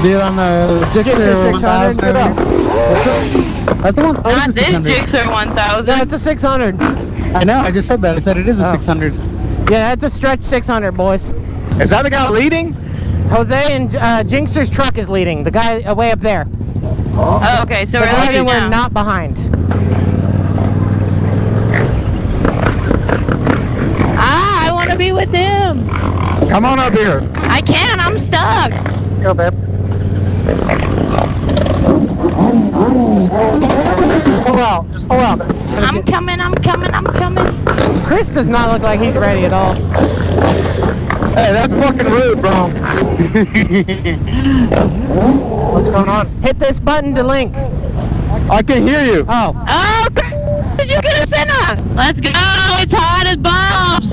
Dude, on the Gixxer 600. That's the one. Not this Gixxer 1000. Yeah, it's a 600. I know. I just said that. I said it is a 600. Yeah, that's a stretch 600, boys. Is that the guy leading? Jose and Jinxer's truck is leading. The guy way up there. Oh, okay, so the we're guy that leading we're now. not behind. Ah, I want to be with them. Come on up here. I can't. I'm stuck. Go, babe. Just pull out. Just pull out. I'm coming. I'm coming. I'm coming. Chris does not look like he's ready at all. Hey, that's fucking rude, bro. What's going on? Hit this button to link. I can hear you. Oh. Oh, did you get a sinner? Let's go. It's hot as balls.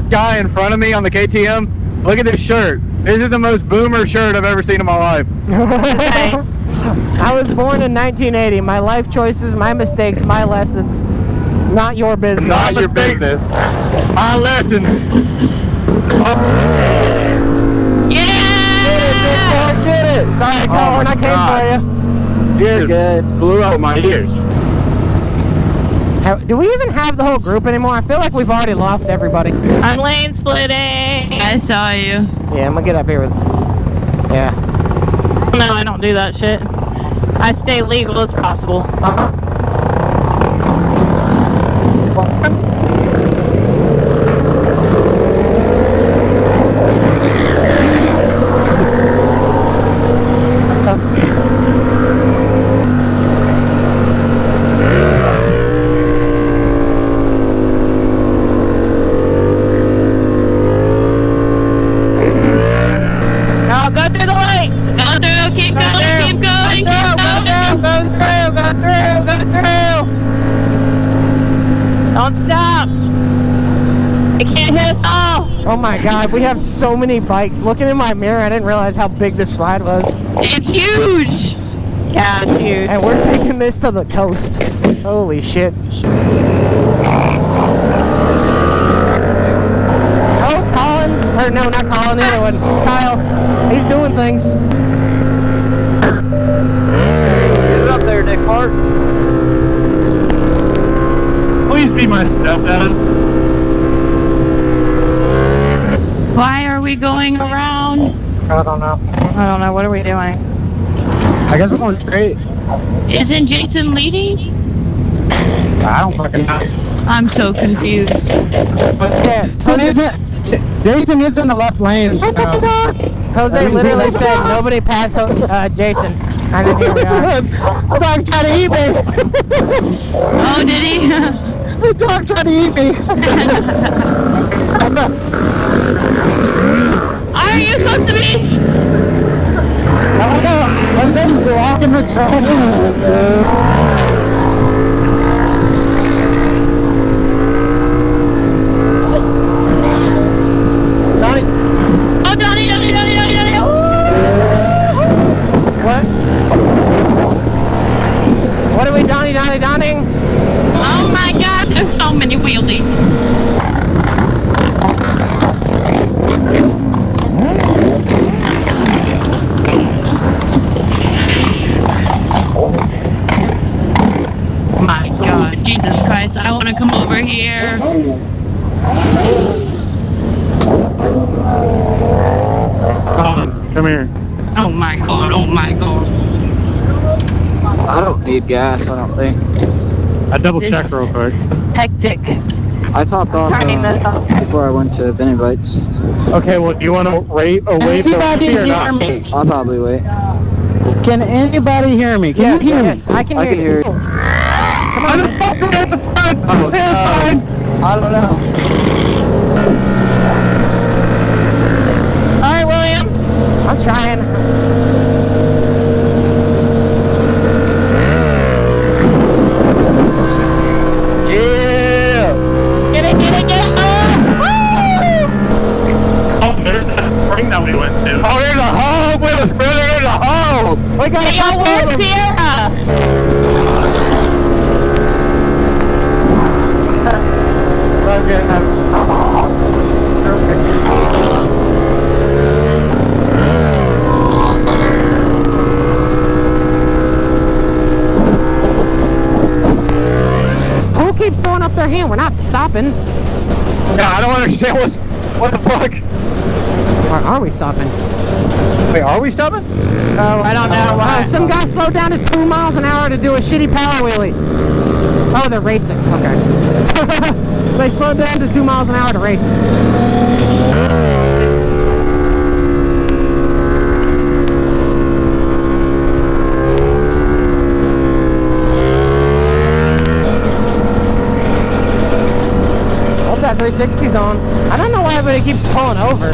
Guy in front of me on the KTM. Look at this shirt. This is the most boomer shirt I've ever seen in my life. Okay. I was born in 1980. My life choices, my mistakes, my lessons. Not your business. Not your business. My lessons. Yeah. Get it. Sorry, Colin, I came for you. You're good. Blew out my ears. Do we even have the whole group anymore? I feel like we've already lost everybody. I'm lane splitting. I saw you. Yeah, I'm gonna get up here with... Yeah. No, I don't do that shit. I stay legal as possible. No, go through the light. Go through. Keep going. Keep going. Keep going. Go through. Go through. Go through. Don't stop. It can't hit us all. Oh my god, we have so many bikes. Looking in my mirror, I didn't realize how big this ride was. It's huge. Yeah, it's huge. And we're taking this to the coast. Holy shit. Oh, Colin. Or no, not Colin, the other one. Kyle. He's doing things. Get it up there, Dickfart. Please be my stepdad. Why are we going around? I don't know. I don't know. What are we doing? I guess we're going straight. Isn't Jason leading? I don't fucking know. I'm so confused. Yeah, Jason is in the left lane. So. Jose literally said nobody pass Jason. And then here we are. The dog tried to eat me. Oh, did he? The dog tried to eat me. Are you supposed to be? I don't know. I said you're walking the trail. Donnie. Oh, Donnie. What? What are we donning? Oh my God, there's so many wheelies. My God, Jesus Christ, I want to come over here. Come here. Oh my God. I don't need gas, I don't think. I double checked real quick. Hectic. I topped off Turning this off. before I went to Vinny Bites. Okay, well, do you want to wait for me or not? I'll probably wait. Can anybody hear me? Can Yes, you hear yes, me? I can I hear can you. hear you. Come on. I don't know. All right, William. I'm trying. Get it. Oh, there's that spring that we went to. Oh, there's a hog with us, brother. There's a hog. We got Hey, yo, where's Sierra? other hand, we're not stopping. No, I don't understand what the fuck. Or are we stopping? Wait, are we stopping? Oh, I don't know why. Some guy slowed down to 2 miles an hour to do a shitty power wheelie. Oh, they're racing. Okay. They slowed down to 2 miles an hour to race. Hope that 360's on. I don't know why everybody keeps pulling over.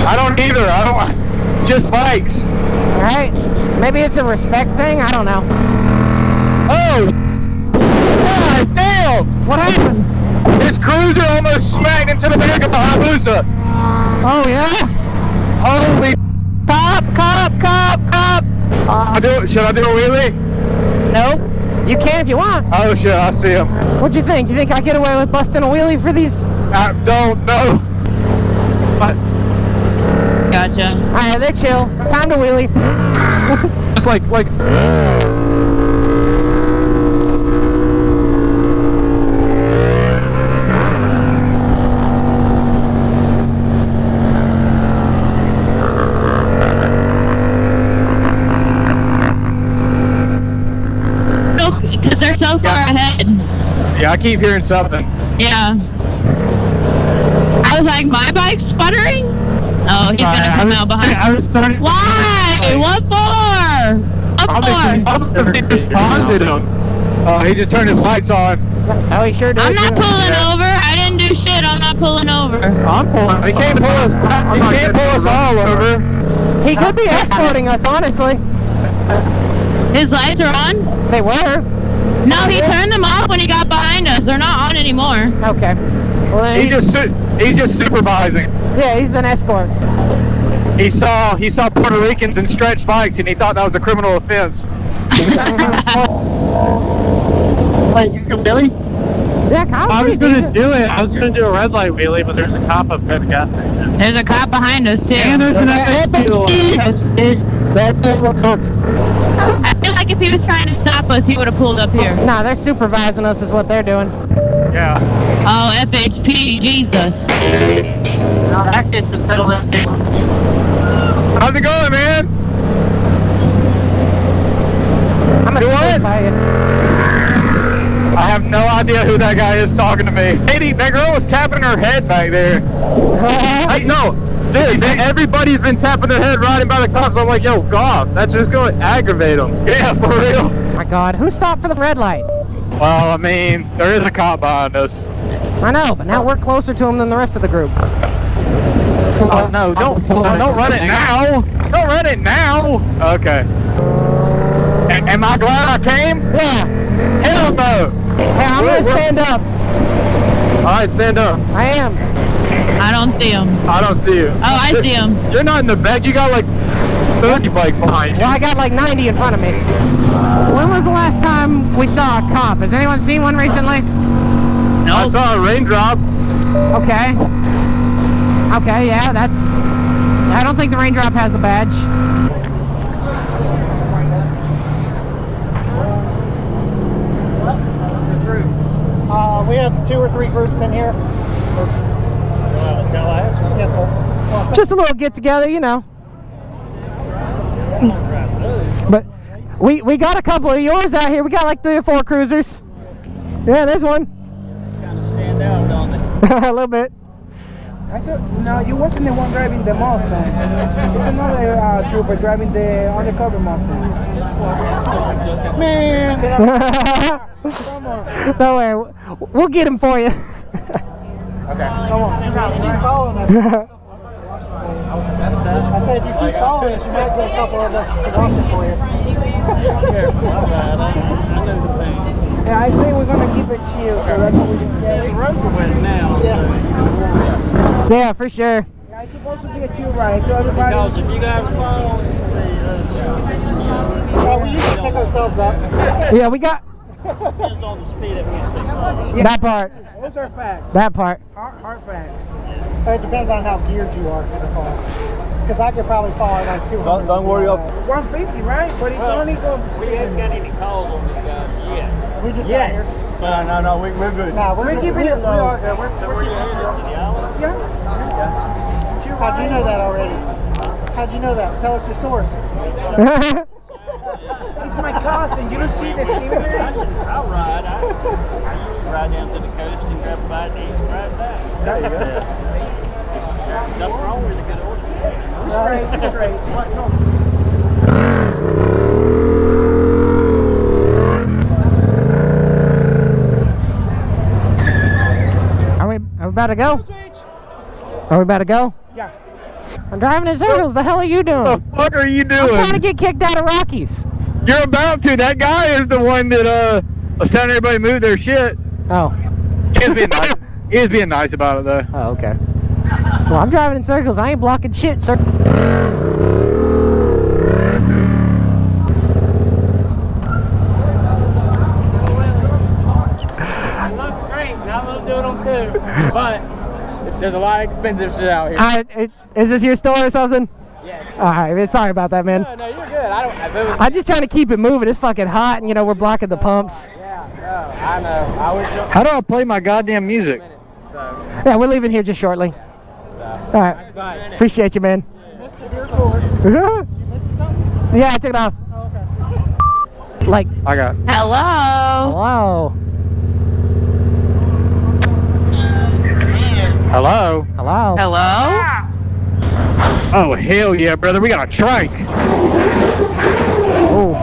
I don't either. I don't. Just bikes. All right. Maybe it's a respect thing. I don't know. Oh. God damn! What happened? This cruiser almost smacked into the back of the Hayabusa. Oh yeah. Holy. Cop! Should I do a wheelie? Nope. You can if you want. Oh shit! I see him. What'd you think? You think I get away with busting a wheelie for these? I don't know. But Gotcha. All right, they chill. Time to wheelie. just like. Because they're so far ahead. Yeah, I keep hearing something. Yeah. I was like, my bike's sputtering? Oh, he's gonna come out behind. I was starting. Why? What for? What for? He just taunted him. He just turned his lights on. Oh, he sure did. I'm not pulling over. I didn't do shit. I'm not pulling over. I'm pulling. He can't pull us. He can't pull us all over. He could be escorting us, honestly. His lights are on? They were. No, he turned them off when he got behind us. They're not on anymore. Okay. Well, then He's just supervising. yeah, he's an escort. He saw Puerto Ricans in stretch bikes, and he thought that was a criminal offense. Wait, you can Billy? Yeah, Kyle's I was pretty gonna decent. do it. I was gonna do a red light wheelie, but there's a cop up at the gas station. There's a cop behind us, too. And there's an That's it. What counts? I feel like if he was trying to stop us, he would have pulled up here. Nah, they're supervising us is what they're doing. Yeah. Oh, FHP, Jesus. No, that kid just pedaled in. How's it going, man? I'm Do a what? by you. I have no idea who that guy is talking to me. Lady, that girl was tapping her head back there. Hey, no. Dude, everybody's been tapping their head riding by the cops. I'm like, yo, God, that's just going to aggravate them. Yeah, for real. My God, who stopped for the red light? Well, I mean, there is a cop behind us. I know, but now we're closer to him than the rest of the group. Oh, no, don't run it now. Don't run it now. Okay. Am I glad I came? Yeah. Hell no. Hey, I'm gonna stand up. All right, stand up. I am. I don't see him. I don't see you. Oh, I see him. You're not in the back. You got like 30 bikes behind you. Well, I got like 90 in front of me. When was the last time we saw a cop? Has anyone seen one recently? I saw a raindrop. Okay. Okay, yeah, that's... I don't think the raindrop has a badge. We have 2 or 3 groups in here. Yes, sir. Just a little get-together, you know. But we got a couple of yours out here. We got like 3 or 4 cruisers. Yeah, there's one. Kind of stand out, don't they? A little bit. No, you wasn't the one driving the Mustang. It's another trooper driving the undercover Mustang. Man! Come on. Don't worry, we'll get him for you. Come on. Keep following us. I said if you keep following us, you might get a couple of us to wash it for you. Yeah, I'd say we're going to keep it chill, so that's what we're doing. The roads are wet now. Yeah, for sure. Yeah, it's supposed to be a chill ride, so everybody... Because if you guys fall, we usually pick ourselves up. Yeah, we got depends on the speed at which they fall. that part. Those are facts. That part. Hard facts. It depends on how geared you are for the fall. Because I could probably fall at like 200. Don't worry up. 150, right? But it's only going to We haven't got any calls on this guy yet. We just got here. No, we're good. Nah, we're keeping it low. Yeah. How'd you know that already? How'd you know that? Tell us your source. He's my cousin. You don't see the scenery? I'll ride. I ride down to the coast and grab a bite to eat and ride back. There you go. Nothing wrong with a good horse. We're straight. Are we about to go? Are we about to go? Yeah. I'm driving in circles. The hell are you doing? What the fuck are you I'm trying to doing? get kicked out of Rockies. You're about to. That guy is the one that was telling everybody to move their shit. Oh. He was being nice. He was being nice about it though. Oh, okay. Well, I'm driving in circles. I ain't blocking shit, sir. It looks great, and I love doing them too. But there's a lot of expensive shit out here. Is this your store or something? Yes. All right, sorry about that, man. No, you're good. I'm just trying to keep it moving. It's fucking hot, and you know we're blocking the pumps. Yeah, no, I know. I wish you How do I play my goddamn music? minutes. So, Yeah, we're leaving here just shortly. All right, bye. appreciate you, man. Yeah, I took it off. Like, I got. Hello. hello, Hello. hello. Hello. Oh hell yeah, brother! We got a trike. Oh,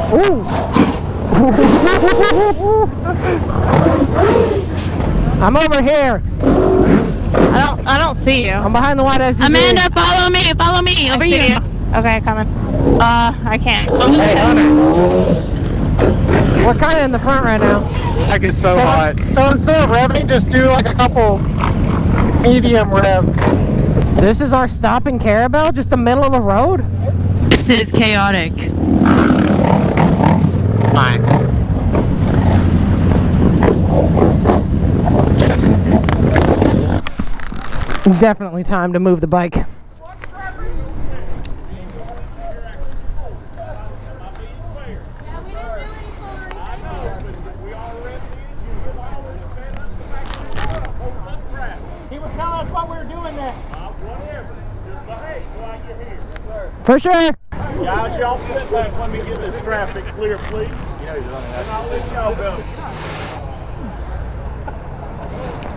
I'm over here. I don't see you. I'm behind the white SUV. Amanda, follow me. Follow me. Over here. Okay, coming. I can't. Hey, honey. We're kind of in the front right now. Like it's so hot. So instead of revving, just do like a couple medium revs. This is our stop in Carabel, just the middle of the road. This is chaotic. Fine. Definitely time to move the bike. He was telling us what we were doing there. For sure. Guys, y'all sit back. Let me get this traffic clear, please. And I'll let y'all go.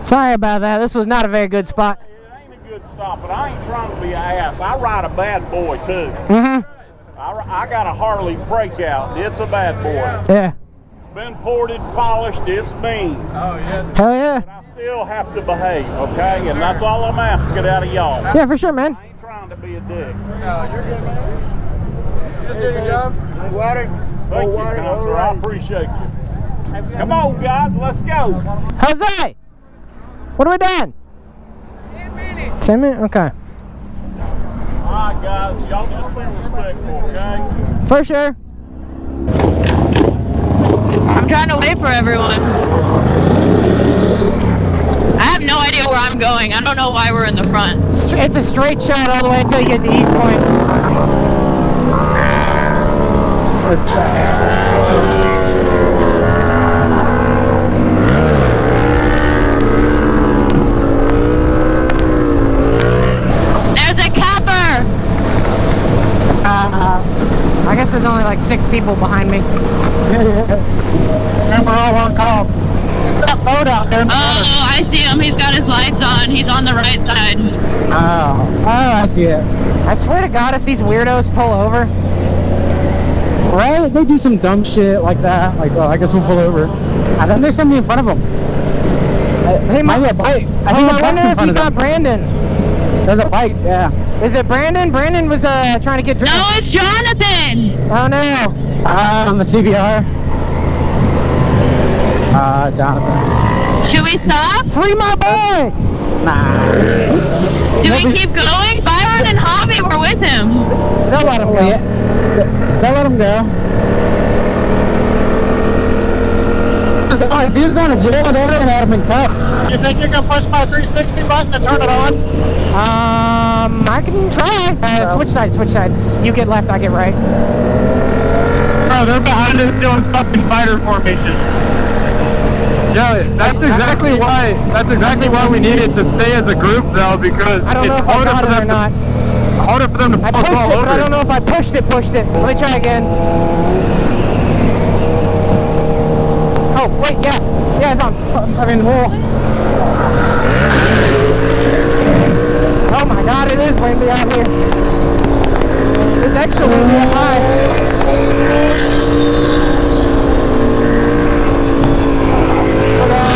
Sorry about that. This was not a very good spot. It ain't a good stop, but I ain't trying to be an ass. I ride a bad boy, too. Mm-hmm. I got a Harley breakout. It's a bad boy. Yeah. Been ported, polished, it's mean. Hell yeah. But I still have to behave, okay? And that's all I'm asking out of y'all. Yeah, for sure, man. I ain't trying to be a dick. Just doing a job. Water. Thank you, Counselor. I appreciate you. Come on, guys, let's go. Jose! What are we doing? 10 minutes. 10 minutes? Okay. All right, guys, y'all just be respectful, okay? For sure. I'm trying to wait for everyone. I have no idea where I'm going. I don't know why we're in the front. It's a straight shot all the way until you get to East Point. There's a capper! I guess there's only like 6 people behind me. Remember all on comms. It's that boat out there. Oh, I see him. He's got his lights on. He's on the right side. Oh, I see it. I swear to God, if these weirdos pull over, Right? They do some dumb shit like that. Like, oh, I guess we'll pull over. And then there's something in front of them. He might be a bike. I wonder if he got Brandon. There's a bike, yeah. Is it Brandon? Brandon was trying to get driven. No, it's Jonathan! Oh no. On the CBR. Jonathan. Should we stop? Free my boy! Nah. Do we keep going? Byron and Hobby were with him. They'll let him go. Yeah. They'll let him go. If he's going to jail, they're going to have him in cuffs. You think you can push my 360 button and turn it on? I can try. Switch sides. You get left, I get right. Bro, they're behind us doing fucking fighter formations. Yeah, that's exactly why. That's exactly why we needed to stay as a group, though, because I don't know it's if I harder got for it or them. not. Harder for them to I pull us pushed all it, over. but I don't know if I pushed it. Let me try again. Oh, wait, yeah. Yeah, it's on. I mean, well, Oh my god, it is windy out here. It's extra windy up high. Look out.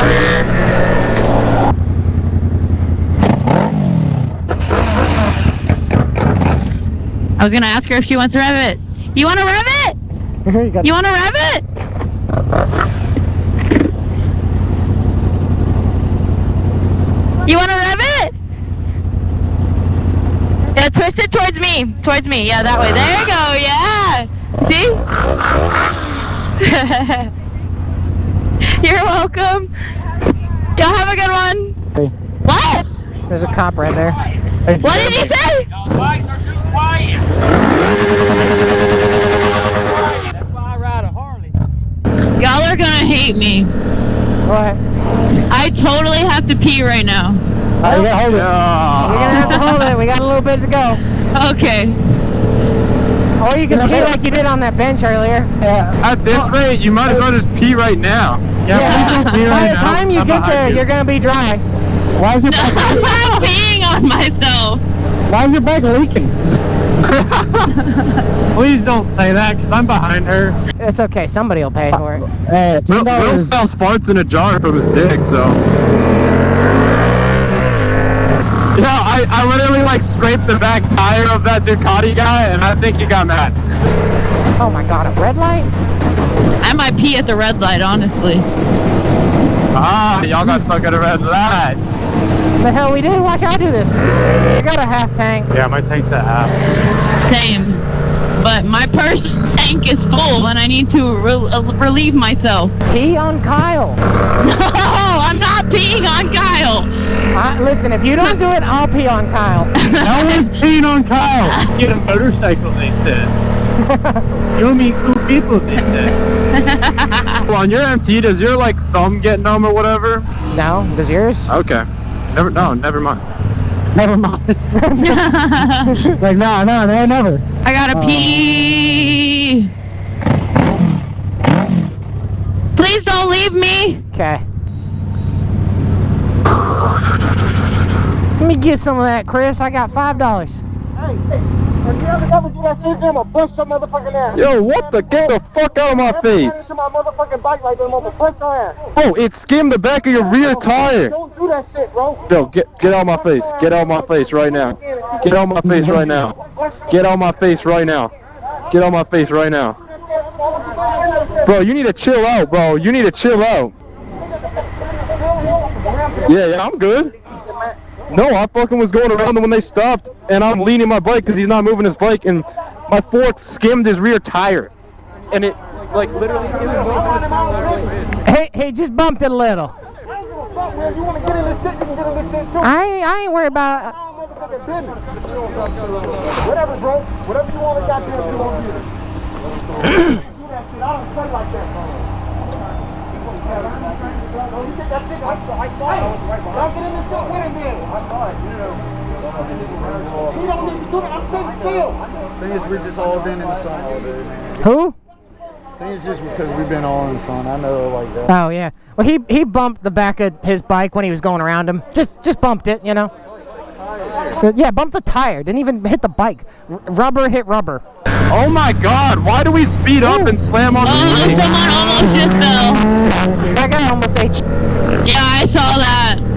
I was gonna ask her if she wants to rev it. You wanna rev it? You wanna rev it? You wanna rev it? Yeah, twist it towards me. Towards me. Yeah, that way. There you go. Yeah. See? You're welcome. Y'all have a good one. Hey. What? There's a cop right there. hey, What did he say? Bikes are too quiet. That's why I ride a Harley. Y'all are gonna hate me. What? I totally have to pee right now. you gotta hold it. We're gonna have to hold it. We got a little bit to go. Okay. Or you can pee like you did on that bench earlier. Yeah. At this rate, you might as well just pee right now. Yeah. By the time you get there, you're gonna be dry. Why is your No, bike? I'm peeing on myself. Why is your bike leaking? Please don't say that, because I'm behind her. It's okay. Somebody will pay for it. Hey, Will $10. sells farts in a jar from his dick, so. Yeah, I literally like scraped the back tire of that Ducati guy, and I think he got mad. Oh my god, a red light? I might pee at the red light, honestly. Ah, y'all got stuck at a red light. The hell we did? Watch I do this. I got a half tank. Yeah, my tank's at half. Same. But my personal tank is full and I need to relieve myself. Pee on Kyle. No, I'm not peeing on Kyle. Listen, if you don't do it, I'll pee on Kyle. No one's peeing on Kyle. Get a motorcycle, they said. You'll meet cool people, they said. Well, on your MT, does your like thumb get numb or whatever? No, does yours? Okay. Never mind. Never mind. Like, no, never. I gotta pee. Please don't leave me. Okay. Let me get some of that, Chris. I got $5. If you ever do that shit, I'm gonna bust your motherfucking ass. Yo, what the? Get the fuck out of my face. To my motherfucking bike like that, I'm gonna bust your ass. Bro, it skimmed the back of your rear tire. Don't do that shit, bro. Yo, get out of my face. Get out of my face right now. Get out of my face right now. Get out of my face right now. Get out of my face right now. Bro, you need to chill out, bro. You need to chill out. Yeah, I'm good. No, I fucking was going around them when they stopped, and I'm leaning my bike because he's not moving his bike, and my fork skimmed his rear tire. And it, like, literally, it was moving his tire like this. Hey, just bumped it a little. You wanna get in this shit, you can get in this shit too. I ain't worried about it. Motherfucking business. Whatever, bro. Whatever you want to goddamn do, don't do it. Do that shit. I don't play like that. I saw it. I was right behind. Y'all get in this shit with him then. I saw it. You don't need to do that. I'm sitting still. Thing is, we've just all been in the sun all day. Who? Thing is just because we've been all in the sun. I know like that. Oh yeah. Well, he bumped the back of his bike when he was going around him. Just bumped it, you know. Yeah, bumped the tire. Didn't even hit the bike. Rubber hit rubber. Oh my god, why do we speed up and slam on the Oh, brakes? someone almost just fell. That guy almost ate. Yeah, I saw that.